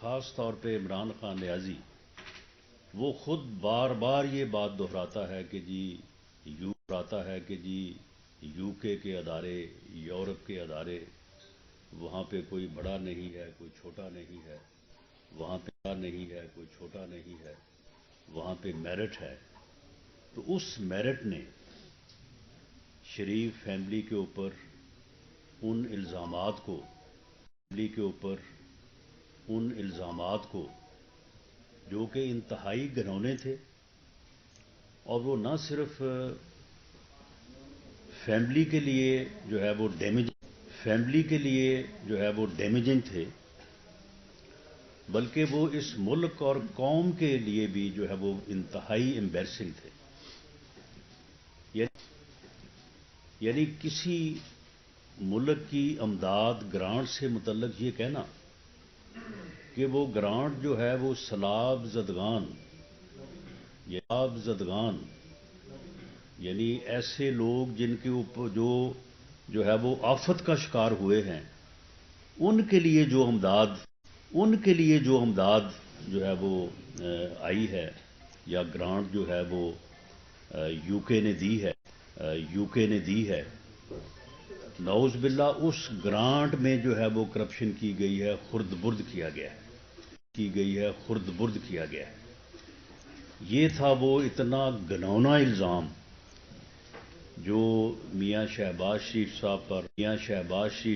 خاص طور پہ عمران خان نیازی وہ خود بار بار یہ بات دہراتا ہے کہ جی یو کے ادارے، یورپ کے ادارے، وہاں پہ کوئی بڑا نہیں ہے، کوئی چھوٹا نہیں ہے، وہاں پہ بڑا نہیں ہے، کوئی چھوٹا نہیں ہے، وہاں پہ میرٹ ہے۔ تو اس میرٹ نے شریف فیملی کے اوپر ان الزامات کو جو کہ انتہائی گھنونے تھے، اور وہ نہ صرف فیملی کے لیے جو ہے وہ ڈیمیجنگ تھے، بلکہ وہ اس ملک اور قوم کے لیے بھی جو ہے وہ انتہائی امبیرسنگ تھے۔ یعنی کسی ملک کی امداد گرانٹ سے متعلق یہ کہنا کہ وہ گرانٹ جو ہے وہ سیلاب زدگان یعنی ایسے لوگ جن کے اوپر جو ہے وہ آفت کا شکار ہوئے ہیں، ان کے لیے جو امداد جو ہے وہ آئی ہے یا گرانٹ جو ہے وہ یو کے نے دی ہے، نعوذ باللہ اس گرانٹ میں جو ہے وہ کرپشن کی گئی ہے، خرد برد کیا گیا ہے۔ یہ تھا وہ اتنا گھنونا الزام جو میاں شہباز شریف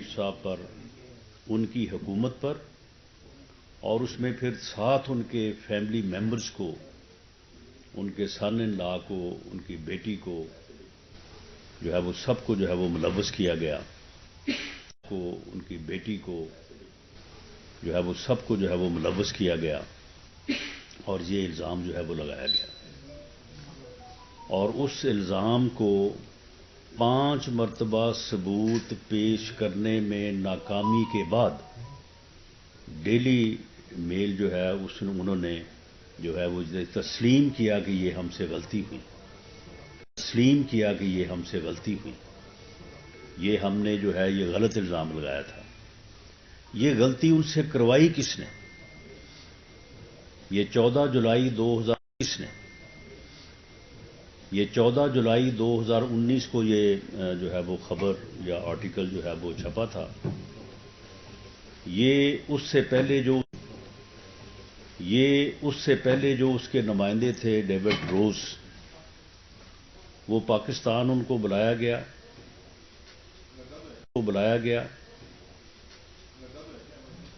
صاحب پر، ان کی حکومت پر، اور اس میں پھر ساتھ ان کے فیملی ممبرز کو، ان کے سن ان لا کو، ان کی بیٹی کو جو ہے وہ سب کو جو ہے وہ ملوث کیا گیا، ان کی بیٹی کو جو ہے وہ سب کو جو ہے وہ ملوث کیا گیا، اور یہ الزام جو ہے وہ لگایا گیا، اور اس الزام کو 5 مرتبہ ثبوت پیش کرنے میں ناکامی کے بعد ڈیلی میل جو ہے انہوں نے جو ہے وہ تسلیم کیا کہ یہ ہم سے غلطی ہوئی، یہ ہم نے جو ہے یہ غلط الزام لگایا تھا۔ یہ غلطی ان سے کروائی کس نے؟ یہ 14 جولائی 2019 کو یہ جو ہے وہ خبر یا آرٹیکل جو ہے وہ چھپا تھا۔ یہ اس سے پہلے جو اس کے نمائندے تھے ڈیوڈ روز، وہ پاکستان ان کو بلایا گیا،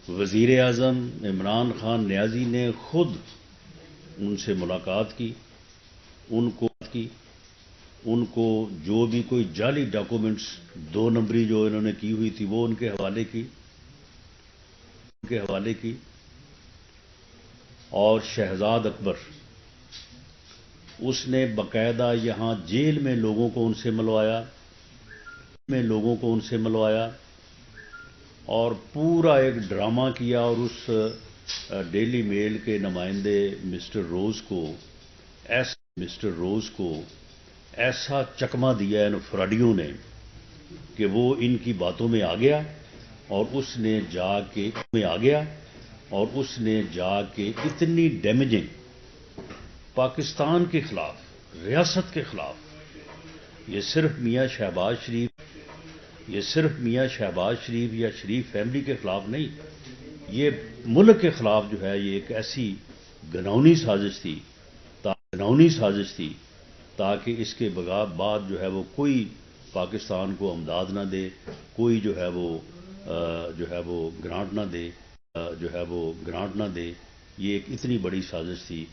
وزیر اعظم عمران خان نیازی نے خود ان سے ملاقات کی، ان کو جو بھی کوئی جعلی ڈاکومنٹس 2 نمبری جو انہوں نے کی ہوئی تھی وہ ان کے حوالے کی، اور شہزاد اکبر اس نے باقاعدہ یہاں جیل میں لوگوں کو ان سے ملوایا اور پورا ایک ڈرامہ کیا، اور اس ڈیلی میل کے نمائندے مسٹر روز کو ایسا چکمہ دیا ان فراڈیوں نے کہ وہ ان کی باتوں میں آ گیا، اور اس نے جا کے اتنی ڈیمیجنگ پاکستان کے خلاف، ریاست کے خلاف، یہ صرف میاں شہباز شریف یا شریف فیملی کے خلاف نہیں، یہ ملک کے خلاف جو ہے یہ ایک ایسی گھناؤنی سازش تھی تاکہ اس کے بعد جو ہے وہ کوئی پاکستان کو امداد نہ دے، کوئی جو ہے وہ گرانٹ نہ دے، یہ ایک اتنی بڑی سازش تھی۔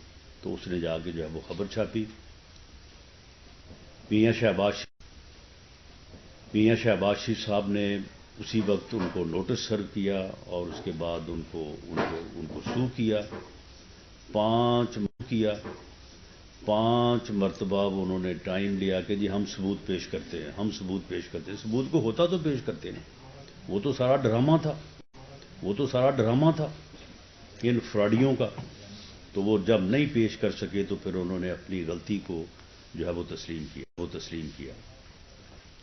تو اس نے جا کے جو ہے وہ خبر چھاپی۔ میاں شہباز شریف صاحب نے اسی وقت ان کو نوٹس سرو کیا، اور اس کے بعد ان کو سو کیا، 5 مرتبہ انہوں نے ٹائم لیا کہ جی ہم ثبوت پیش کرتے ہیں، ثبوت کو ہوتا تو پیش کرتے ہیں، وہ تو سارا ڈرامہ تھا ان فراڈیوں کا۔ تو وہ جب نہیں پیش کر سکے تو پھر انہوں نے اپنی غلطی کو جو ہے وہ تسلیم کیا۔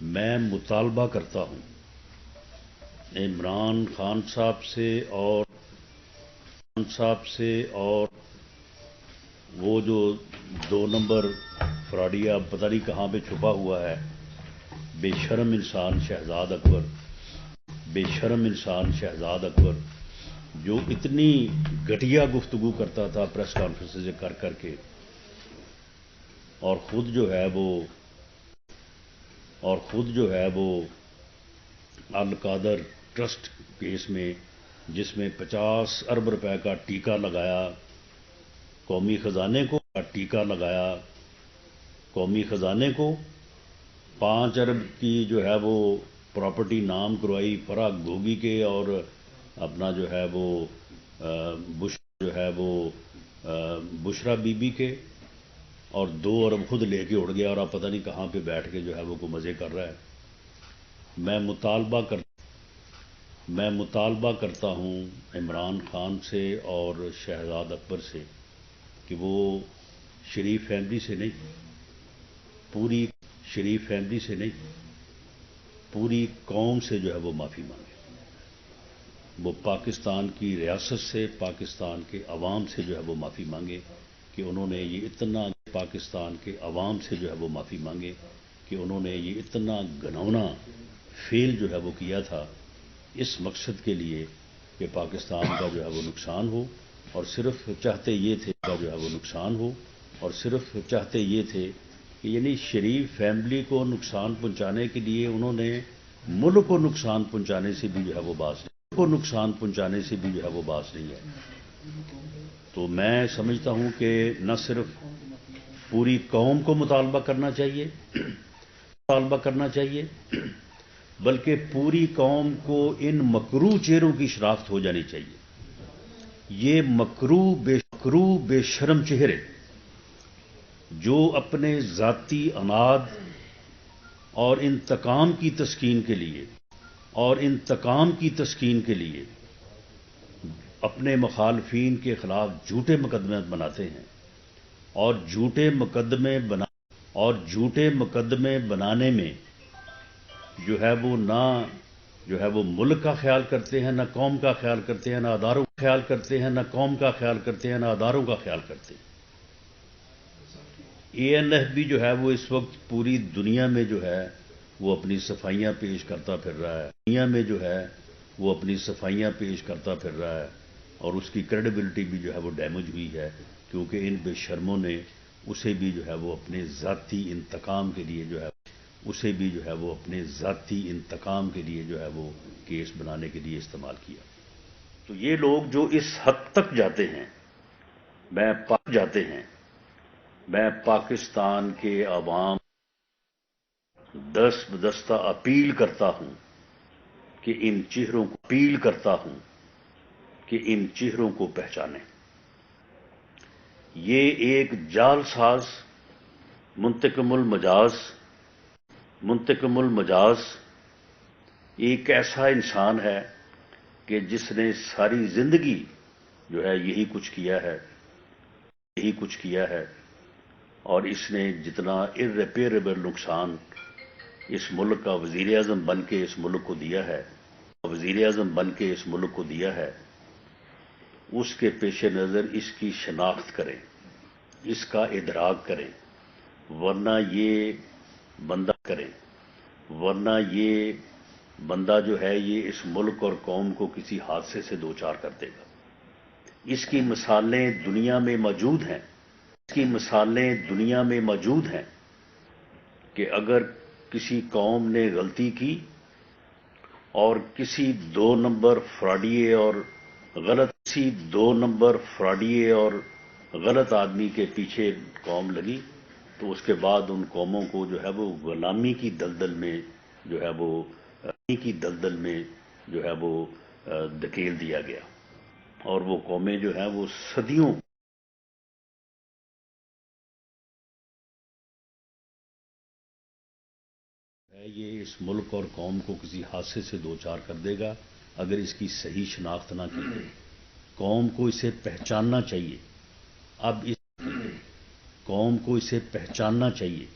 میں مطالبہ کرتا ہوں عمران خان صاحب سے اور خان صاحب سے اور وہ جو 2 نمبر فراڈیا پتہ نہیں کہاں پہ چھپا ہوا ہے، بے شرم انسان شہزاد اکبر، بے شرم انسان شہزاد اکبر، جو اتنی گھٹیا گفتگو کرتا تھا پریس کانفرنس سے کر کر کے، اور خود جو ہے وہ القادر ٹرسٹ کیس میں، جس میں 50 ارب روپے کا ٹیکہ لگایا قومی خزانے کو، ٹیکہ لگایا قومی خزانے کو، 5 ارب کی جو ہے وہ پراپرٹی نام کروائی فرح گوگی کے، اور اپنا جو ہے وہ بشرا بی بی کے، اور 2 ارب خود لے کے اڑ گیا، اور اب پتہ نہیں کہاں پہ بیٹھ کے جو ہے وہ کوئی مزے کر رہا ہے۔ میں مطالبہ کرتا ہوں عمران خان سے اور شہزاد اکبر سے کہ وہ شریف فیملی سے نہیں، پوری شریف فیملی سے نہیں، پوری قوم سے جو ہے وہ معافی مانگے۔ وہ پاکستان کی ریاست سے، پاکستان کے عوام سے جو ہے وہ معافی مانگے کہ انہوں نے یہ اتنا، پاکستان کے عوام سے جو ہے وہ معافی مانگے کہ انہوں نے یہ اتنا گھنونا فیل جو ہے وہ کیا تھا اس مقصد کے لیے کہ پاکستان کا جو ہے وہ نقصان ہو، اور صرف چاہتے یہ تھے جو ہے وہ نقصان ہو، اور صرف چاہتے یہ تھے کہ یعنی شریف فیملی کو نقصان پہنچانے کے لیے انہوں نے ملک کو نقصان پہنچانے سے بھی جو ہے وہ باز نہیں، کو نقصان پہنچانے سے بھی جو ہے وہ باز نہیں ہے۔ تو میں سمجھتا ہوں کہ نہ صرف پوری قوم کو مطالبہ کرنا چاہیے بلکہ پوری قوم کو ان مکروہ چہروں کی شناخت ہو جانی چاہیے۔ یہ مکروہ بے شرم چہرے جو اپنے ذاتی اناد اور انتقام کی تسکین کے لیے اپنے مخالفین کے خلاف جھوٹے مقدمے بناتے ہیں، اور جھوٹے مقدمے بنانے میں جو ہے وہ نہ جو ہے وہ ملک کا خیال کرتے ہیں، نہ قوم کا خیال کرتے ہیں، نہ اداروں کا خیال کرتے ہیں، نہ قوم کا خیال کرتے ہیں، نہ اداروں کا خیال کرتے ہیں۔ اے این ایف بھی جو ہے وہ اس وقت پوری دنیا میں جو ہے وہ اپنی صفائیاں پیش کرتا پھر رہا ہے، اور اس کی کریڈیبلٹی بھی جو ہے وہ ڈیمیج ہوئی ہے، کیونکہ ان بے شرموں نے اسے بھی جو ہے وہ اپنے ذاتی انتقام کے لیے جو ہے وہ کیس بنانے کے لیے استعمال کیا۔ تو یہ لوگ جو اس حد تک جاتے ہیں، میں پاکستان کے عوام دست بدستہ اپیل کرتا ہوں کہ ان چہروں کو پہچانیں۔ یہ ایک جعل ساز، منتقم المجاز ایک ایسا انسان ہے کہ جس نے ساری زندگی جو ہے یہی کچھ کیا ہے، اور اس نے جتنا irreparable نقصان اس ملک کا وزیر اعظم بن کے اس ملک کو دیا ہے، اس کے پیش نظر اس کی شناخت کریں، اس کا ادراک کریں، ورنہ یہ بندہ جو ہے یہ اس ملک اور قوم کو کسی حادثے سے دوچار کر دے گا۔ اس کی مثالیں دنیا میں موجود ہیں کہ اگر کسی قوم نے غلطی کی اور کسی 2 نمبر فراڈیے اور غلط آدمی کے پیچھے قوم لگی، تو اس کے بعد ان قوموں کو جو ہے وہ غلامی کی دلدل میں دھکیل دیا گیا، اور وہ قومیں جو ہیں وہ صدیوں یہ اس ملک اور قوم کو کسی حادثے سے دوچار کر دے گا اگر اس کی صحیح شناخت نہ کی جائے۔ قوم کو اسے پہچاننا چاہیے،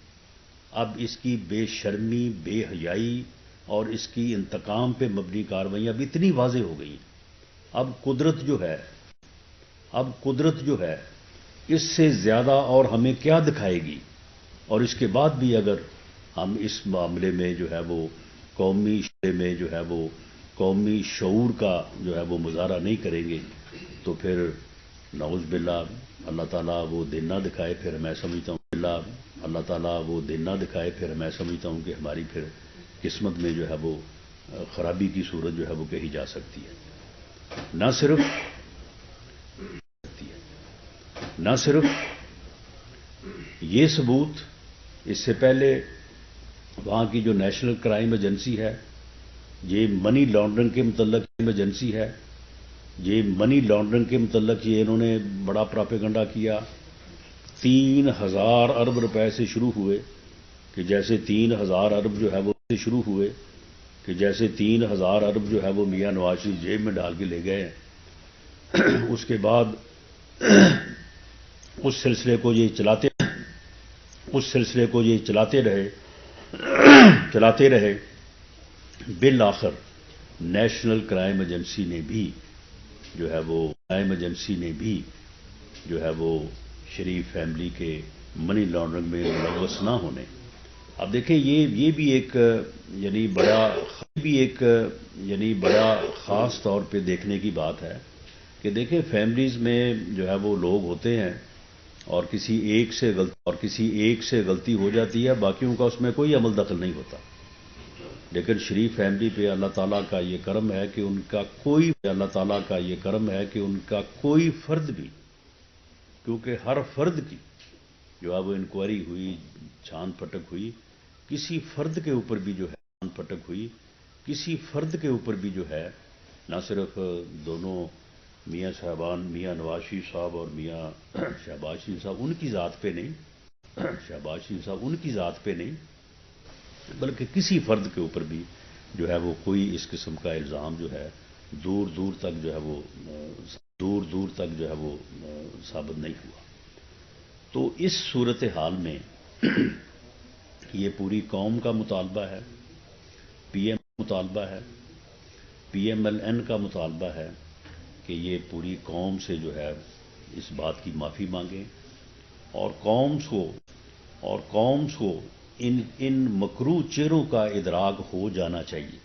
اب اس کی بے شرمی، بے حیائی اور اس کی انتقام پہ مبنی کارروائیاں اب اتنی واضح ہو گئی ہیں۔ اب قدرت جو ہے اب قدرت جو ہے اس سے زیادہ اور ہمیں کیا دکھائے گی؟ اور اس کے بعد بھی اگر ہم اس معاملے میں جو ہے وہ قومی شعور میں جو ہے وہ قومی شعور کا جو ہے وہ مظاہرہ نہیں کریں گے تو پھر نعوذ باللہ اللہ تعالیٰ وہ دن نہ دکھائے، پھر میں سمجھتا ہوں اللہ تعالیٰ وہ دن نہ دکھائے، پھر میں سمجھتا ہوں کہ ہماری پھر قسمت میں جو ہے وہ خرابی کی صورت جو ہے وہ کہی جا سکتی ہے۔ نہ صرف یہ ثبوت، اس سے پہلے وہاں کی جو نیشنل کرائم ایجنسی ہے یہ منی لانڈرنگ کے متعلق ایجنسی ہے، یہ منی لانڈرنگ کے متعلق یہ انہوں نے بڑا پراپیگنڈا کیا۔ 3000 ارب روپے سے شروع ہوئے کہ جیسے 3000 ارب جو ہے وہ سے شروع ہوئے کہ جیسے 3000 ارب جو ہے وہ میاں نواز شریف جیب میں ڈال کے لے گئے ہیں۔ اس کے بعد اس سلسلے کو یہ چلاتے رہے بالآخر نیشنل کرائم ایجنسی نے بھی جو ہے وہ شریف فیملی کے منی لانڈرنگ میں ملوث نہ ہونے۔ اب دیکھیں یہ بھی ایک بڑا خاص طور پہ دیکھنے کی بات ہے کہ دیکھیں فیملیز میں جو ہے وہ لوگ ہوتے ہیں اور کسی ایک سے غلطی ہو جاتی ہے، باقیوں کا اس میں کوئی عمل دخل نہیں ہوتا، لیکن شریف فیملی پہ اللہ تعالیٰ کا یہ کرم ہے کہ ان کا کوئی فرد بھی، کیونکہ ہر فرد کی جو ہے وہ انکوائری ہوئی، چھان پھٹک ہوئی، کسی فرد کے اوپر بھی جو ہے نہ صرف دونوں میاں صاحبان، میاں نواز شریف صاحب اور میاں شہباز شریف صاحب ان کی ذات پہ نہیں بلکہ کسی فرد کے اوپر بھی جو ہے وہ کوئی اس قسم کا الزام جو ہے دور دور تک جو ہے وہ ثابت نہیں ہوا۔ تو اس صورتحال میں یہ پوری قوم کا مطالبہ ہے، پی ایم ایل این کا مطالبہ ہے کہ یہ پوری قوم سے جو ہے اس بات کی معافی مانگیں اور قوم کو ان مکروہ چہروں کا ادراک ہو جانا چاہیے۔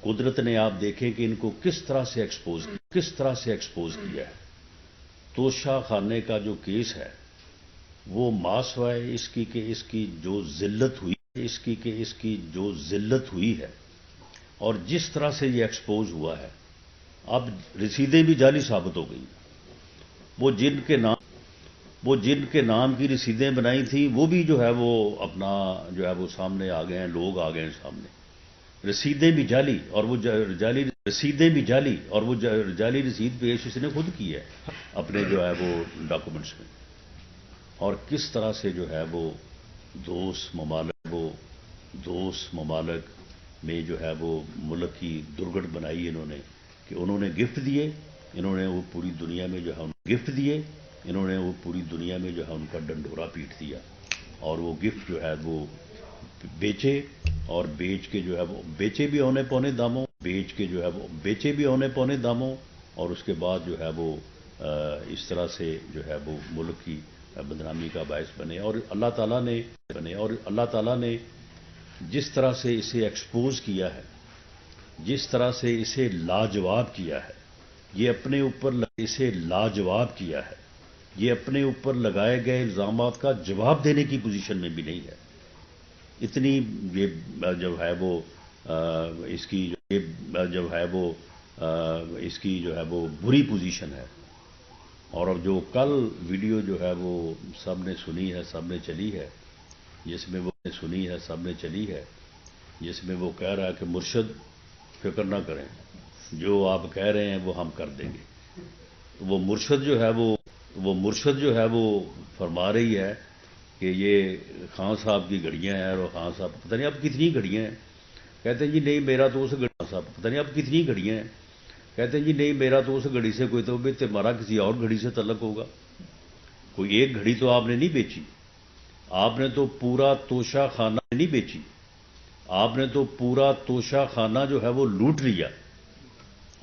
قدرت نے آپ دیکھیں کہ ان کو کس طرح سے ایکسپوز کیا ہے۔ توشہ خانے کا جو کیس ہے وہ ماسوائے اس کی جو ذلت ہوئی ہے اور جس طرح سے یہ ایکسپوز ہوا ہے، اب رسیدیں بھی جعلی ثابت ہو گئی۔ وہ جن کے نام کی رسیدیں بنائی تھیں وہ بھی جو ہے وہ اپنا جو ہے وہ سامنے آ گئے ہیں، لوگ آ گئے ہیں سامنے، رسیدیں بھی جعلی اور وہ جعلی رسید پیش اس نے خود کی ہے اپنے جو ہے وہ ڈاکومنٹس میں۔ اور کس طرح سے جو ہے وہ دوست ممالک میں جو ہے وہ ملک کی درگڑ بنائی انہوں نے کہ انہوں نے گفٹ دیے، انہوں نے وہ پوری دنیا میں جو ہے ان کا ڈنڈورا پیٹ دیا اور وہ گفٹ جو ہے وہ بیچے اور بیچ کے جو ہے وہ بیچے بھی اونے پونے داموں اور اس کے بعد جو ہے وہ اس طرح سے جو ہے وہ ملک کی بدنامی کا باعث بنے۔ اور اللہ تعالیٰ نے جس طرح سے اسے ایکسپوز کیا ہے، جس طرح سے اسے لاجواب کیا ہے، یہ اپنے اوپر لگائے گئے الزامات کا جواب دینے کی پوزیشن میں بھی نہیں ہے۔ اتنی یہ جو ہے وہ اس کی جو ہے وہ بری پوزیشن ہے۔ اور اب جو کل ویڈیو جو ہے وہ سب نے چلی ہے جس میں وہ کہہ رہا ہے کہ مرشد فکر نہ کریں، جو آپ کہہ رہے ہیں وہ ہم کر دیں گے۔ وہ مرشد جو ہے وہ فرما رہی ہے کہ یہ خان صاحب کی گھڑیاں ہیں اور خان صاحب پتہ نہیں اب کتنی گھڑیاں ہیں، کہتے ہیں جی نہیں میرا تو اس صاحب پتہ نہیں اب کتنی گھڑیاں ہیں، کہتے ہیں جی نہیں میرا تو اس گھڑی سے کوئی تو تمہارا کسی اور گھڑی سے تعلق ہوگا، کوئی ایک گھڑی تو آپ نے نہیں بیچی، آپ نے تو پورا توشہ خانہ نہیں بیچی، آپ نے تو پورا توشہ خانہ جو ہے وہ لوٹ لیا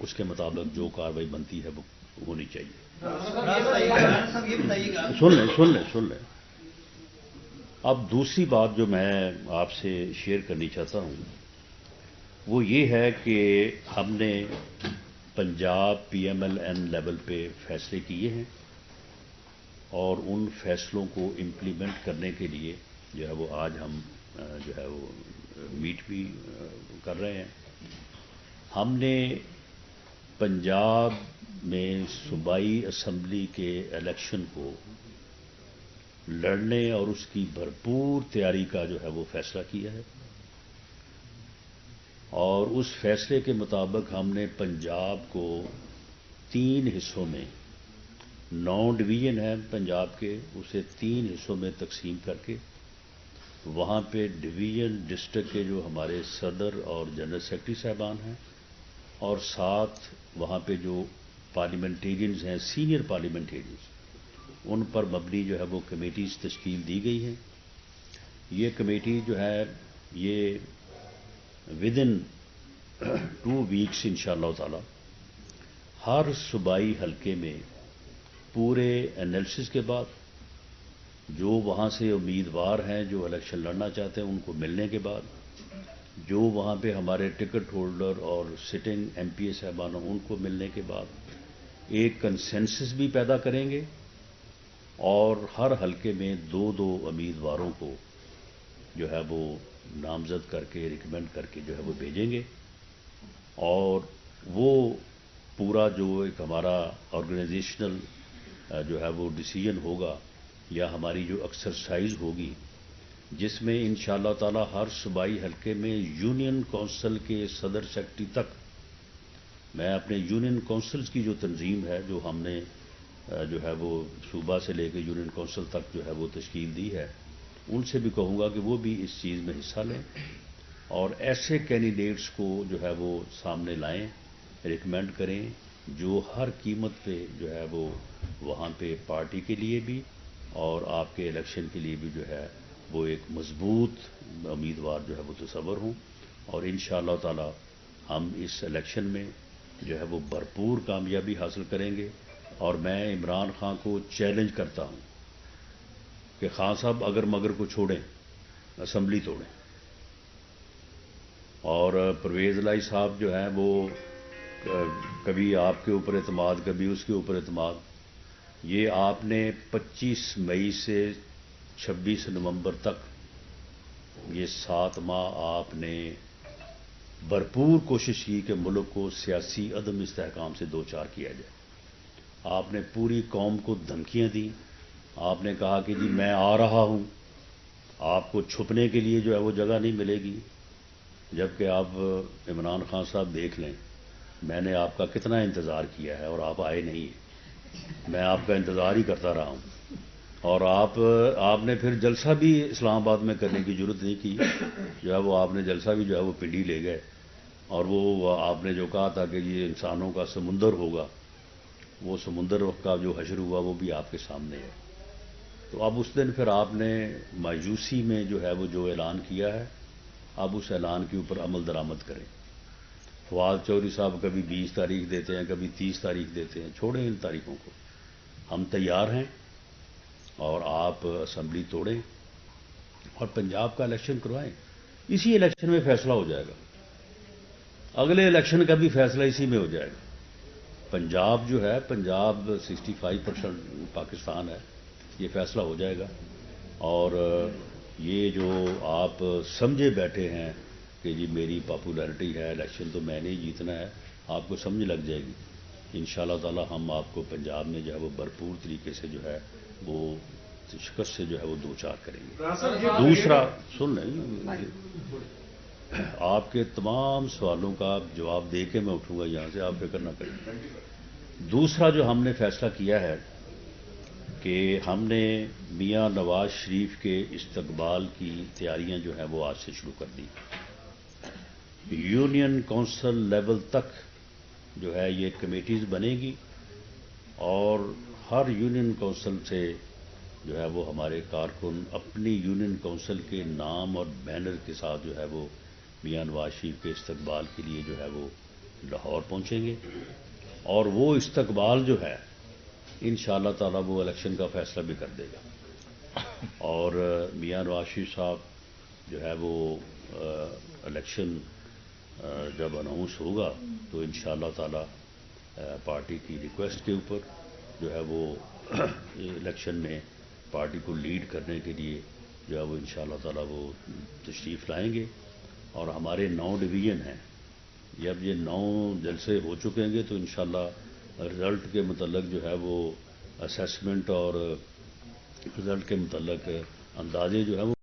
اس کے مطابق جو کارروائی بنتی ہے وہ ہونی چاہیے۔ سن لیں۔ اب دوسری بات جو میں آپ سے شیئر کرنی چاہتا ہوں وہ یہ ہے کہ ہم نے پنجاب PMLN لیول پہ فیصلے کیے ہیں اور ان فیصلوں کو امپلیمنٹ کرنے کے لیے جو ہے وہ آج ہم جو ہے وہ میٹ بھی کر رہے ہیں۔ ہم نے پنجاب میں صوبائی اسمبلی کے الیکشن کو لڑنے اور اس کی بھرپور تیاری کا جو ہے وہ فیصلہ کیا ہے، اور اس فیصلے کے مطابق ہم نے پنجاب کو 3 حصوں میں 9 ڈویژن ہیں پنجاب کے، اسے 3 حصوں میں تقسیم کر کے وہاں پہ ڈویژن ڈسٹرکٹ کے جو ہمارے صدر اور جنرل سیکرٹری صاحبان ہیں اور ساتھ وہاں پہ جو پارلیمنٹیرینز ہیں، سینئر پارلیمنٹیرینز، ان پر مبنی جو ہے وہ کمیٹیز تشکیل دی گئی ہیں۔ یہ کمیٹی جو ہے یہ ودن 2 ویکس انشاءاللہ تعالی ہر صوبائی حلقے میں پورے انالیسس کے بعد جو وہاں سے امیدوار ہیں جو الیکشن لڑنا چاہتے ہیں ان کو ملنے کے بعد، جو وہاں پہ ہمارے ٹکٹ ہولڈر اور سٹنگ MP صاحبان ان کو ملنے کے بعد ایک کنسنسس بھی پیدا کریں گے اور ہر حلقے میں 2 امیدواروں کو جو ہے وہ نامزد کر کے ریکمینڈ کر کے جو ہے وہ بھیجیں گے، اور وہ پورا جو ایک ہمارا آرگنائزیشنل جو ہے وہ ڈیسیجن ہوگا یا ہماری جو ایکسرسائز ہوگی جس میں انشاءاللہ تعالی ہر صوبائی حلقے میں یونین کونسل کے صدر سیکرٹری تک، میں اپنے یونین کونسلز کی جو تنظیم ہے جو ہم نے جو ہے وہ صوبہ سے لے کے یونین کونسل تک جو ہے وہ تشکیل دی ہے، ان سے بھی کہوں گا کہ وہ بھی اس چیز میں حصہ لیں اور ایسے کینڈیڈیٹس کو جو ہے وہ سامنے لائیں، ریکمینڈ کریں جو ہر قیمت پہ جو ہے وہ وہاں پہ پارٹی کے لیے بھی اور آپ کے الیکشن کے لیے بھی جو ہے وہ ایک مضبوط امیدوار جو ہے وہ تصور ہوں، اور انشاءاللہ تعالی ہم اس الیکشن میں جو ہے وہ بھرپور کامیابی حاصل کریں گے۔ اور میں عمران خان کو چیلنج کرتا ہوں کہ خان صاحب اگر مگر کو چھوڑیں، اسمبلی توڑیں، اور پرویز الہی صاحب جو ہیں وہ کبھی آپ کے اوپر اعتماد کبھی اس کے اوپر اعتماد، یہ آپ نے 25 مئی سے 26 نومبر تک یہ 7 ماہ آپ نے بھرپور کوشش کی کہ ملک کو سیاسی عدم استحکام سے دوچار کیا جائے۔ آپ نے پوری قوم کو دھمکیاں دیں، آپ نے کہا کہ جی میں آ رہا ہوں، آپ کو چھپنے کے لیے جو ہے وہ جگہ نہیں ملے گی، جبکہ آپ عمران خان صاحب دیکھ لیں میں نے آپ کا کتنا انتظار کیا ہے اور آپ آئے نہیں ہیں، میں آپ کا انتظار ہی کرتا رہا ہوں، اور آپ نے پھر جلسہ بھی اسلام آباد میں کرنے کی ضرورت نہیں کی، جو ہے وہ آپ نے جلسہ بھی جو ہے وہ پنڈی لے گئے، اور وہ آپ نے جو کہا تھا کہ یہ انسانوں کا سمندر ہوگا، وہ سمندر کا جو حشر ہوا وہ بھی آپ کے سامنے ہے۔ تو اب اس دن پھر آپ نے مایوسی میں جو ہے وہ جو اعلان کیا ہے، اب اس اعلان کے اوپر عمل درآمد کریں۔ فواد چودھری صاحب کبھی 20 تاریخ دیتے ہیں، کبھی 30 تاریخ دیتے ہیں، چھوڑیں ان تاریخوں کو، ہم تیار ہیں، اور آپ اسمبلی توڑیں اور پنجاب کا الیکشن کروائیں، اسی الیکشن میں فیصلہ ہو جائے گا، اگلے الیکشن کا بھی فیصلہ اسی میں ہو جائے گا۔ پنجاب جو ہے، پنجاب 65% پاکستان ہے، یہ فیصلہ ہو جائے گا، اور یہ جو آپ سمجھے بیٹھے ہیں کہ جی میری پاپولیرٹی ہے، الیکشن تو میں نے ہی جیتنا ہے، آپ کو سمجھ لگ جائے گی۔ انشاءاللہ تعالی ہم آپ کو پنجاب میں جو ہے وہ بھرپور طریقے سے جو ہے وہ شکست سے جو ہے وہ دوچار کریں گے۔ دوسرا سن لیں، آپ کے تمام سوالوں کا جواب دے کے میں اٹھوں گا یہاں سے، آپ فکر نہ کریں۔ دوسرا جو ہم نے فیصلہ کیا ہے کہ ہم نے میاں نواز شریف کے استقبال کی تیاریاں جو ہیں وہ آج سے شروع کر دی۔ یونین کونسل لیول تک جو ہے یہ کمیٹیز بنے گی، اور ہر یونین کونسل سے جو ہے وہ ہمارے کارکن اپنی یونین کونسل کے نام اور بینر کے ساتھ جو ہے وہ میاں نواز شریف کے استقبال کے لیے جو ہے وہ لاہور پہنچیں گے اور وہ استقبال جو ہے انشاءاللہ تعالی وہ الیکشن کا فیصلہ بھی کر دے گا اور میاں نواز شریف صاحب جو ہے وہ الیکشن جب اناؤنس ہوگا تو انشاءاللہ تعالی پارٹی کی ریکویسٹ کے اوپر جو ہے وہ الیکشن میں پارٹی کو لیڈ کرنے کے لیے جو ہے وہ انشاءاللہ تعالی وہ تشریف لائیں گے اور ہمارے 9 ڈویژن ہیں جب یہ 9 جلسے ہو چکیں گے تو انشاءاللہ رزلٹ کے متعلق جو ہے وہ اسیسمنٹ اور رزلٹ کے متعلق اندازے جو ہے وہ